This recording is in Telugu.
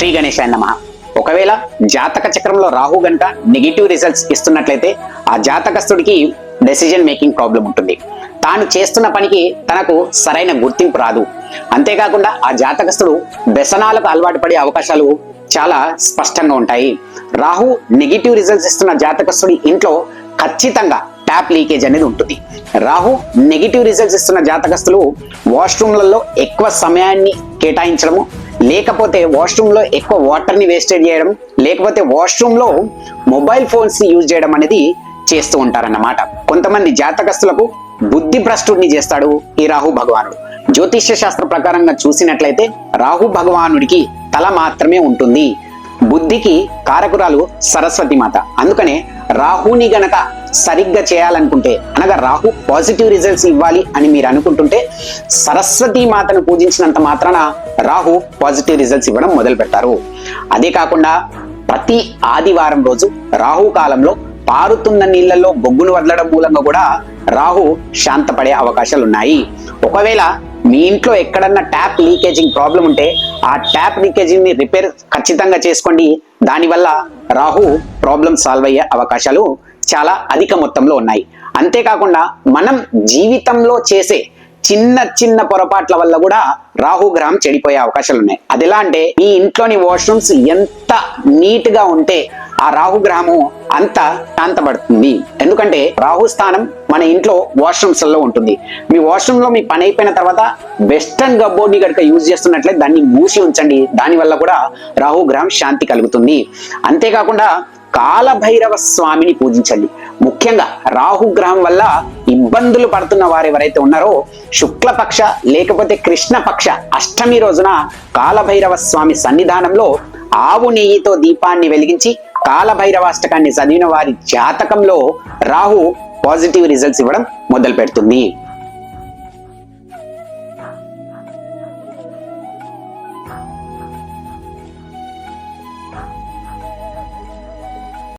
శ్రీ గణేశాయ నమః. ఒకవేళ జాతక చక్రంలో రాహు గనుక నెగిటివ్ రిజల్ట్స్ ఇస్తున్నట్లయితే ఆ జాతకస్తుడికి డెసిజన్ మేకింగ్ ప్రాబ్లం ఉంటుంది. తాను చేస్తున్న పనికి తనకు సరైన గుర్తింపు రాదు. అంతేకాకుండా ఆ జాతకస్తుడు వ్యసనాలకు అలవాటు పడే అవకాశాలు చాలా స్పష్టంగా ఉంటాయి. రాహు నెగిటివ్ రిజల్ట్స్ ఇస్తున్న జాతకస్తుడి ఇంట్లో ఖచ్చితంగా ట్యాప్ లీకేజ్ అనేది ఉంటుంది. రాహు నెగిటివ్ రిజల్ట్స్ ఇస్తున్న జాతకస్తులు వాష్రూమ్లలో ఎక్కువ సమయాన్ని కేటాయించడము, లేకపోతే వాష్రూమ్లో ఎక్కువ వాటర్ని వేస్టేజ్ చేయడం, లేకపోతే వాష్రూమ్లో మొబైల్ ఫోన్స్ యూజ్ చేయడం అనేది చేస్తూ ఉంటారన్నమాట. కొంతమంది జాతకస్తులకు బుద్ధి భ్రష్టుడిని చేస్తాడు ఈ రాహు భగవానుడు. జ్యోతిష్య శాస్త్ర ప్రకారంగా చూసినట్లయితే రాహు భగవానుడికి తల మాత్రమే ఉంటుంది. బుద్ధికి కారకురాలు సరస్వతి మాత. అందుకనే రాహుని గనక సరిగ్గా చేయాలనుకుంటే, అనగా రాహు పాజిటివ్ రిజల్ట్స్ ఇవ్వాలి అని మీరు అనుకుంటుంటే, సరస్వతి మాతను పూజించినంత మాత్రాన రాహు పాజిటివ్ రిజల్ట్స్ ఇవ్వడం మొదలు పెడతారు. అదే కాకుండా ప్రతి ఆదివారం రోజు రాహు కాలంలో పారుతున్న నీళ్లలో బొగ్గును వదలడం మూలంగా కూడా రాహు శాంతపడే అవకాశాలు ఉన్నాయి. ఒకవేళ మీ ఇంట్లో ఎక్కడన్నా ట్యాప్ లీకేజింగ్ ప్రాబ్లం ఉంటే ఆ ట్యాప్ లీకేజింగ్ ని రిపేర్ ఖచ్చితంగా చేసుకోండి. దానివల్ల రాహు ప్రాబ్లం సాల్వ్ అయ్యే అవకాశాలు చాలా అధిక మొత్తంలో ఉన్నాయి. అంతేకాకుండా మనం జీవితంలో చేసే చిన్న చిన్న పొరపాట్ల వల్ల కూడా రాహు గ్రహం చెడిపోయే అవకాశాలు ఉన్నాయి. అది ఎలా అంటే, మీ ఇంట్లోని వాష్రూమ్స్ ఎంత నీట్ గా ఉంటే ఆ రాహు గ్రహము అంత శాంతపడుతుంది. ఎందుకంటే రాహు స్థానం మన ఇంట్లో వాష్రూమ్స్ లో ఉంటుంది. మీ వాష్రూమ్ లో మీ పని అయిపోయిన తర్వాత వెస్టర్న్ కబోర్డ్ ని కనుక యూజ్ చేస్తున్నట్లయితే దాన్ని మూసి ఉంచండి. దాని వల్ల కూడా రాహు గ్రహం శాంతి కలుగుతుంది. అంతేకాకుండా కాలభైరవ స్వామిని పూజించండి. ముఖ్యంగా రాహుగ్రహం వల్ల ఇబ్బందులు పడుతున్న వారు ఎవరైతే ఉన్నారో, శుక్లపక్ష లేకపోతే కృష్ణపక్ష అష్టమి రోజున కాలభైరవ స్వామి సన్నిధానంలో ఆవు నెయ్యితో దీపాన్ని వెలిగించి కాలభైరవాష్టకాన్ని చదివిన వారి జాతకంలో రాహు పాజిటివ్ రిజల్ట్స్ ఇవ్వడం మొదలు పెడుతుంది.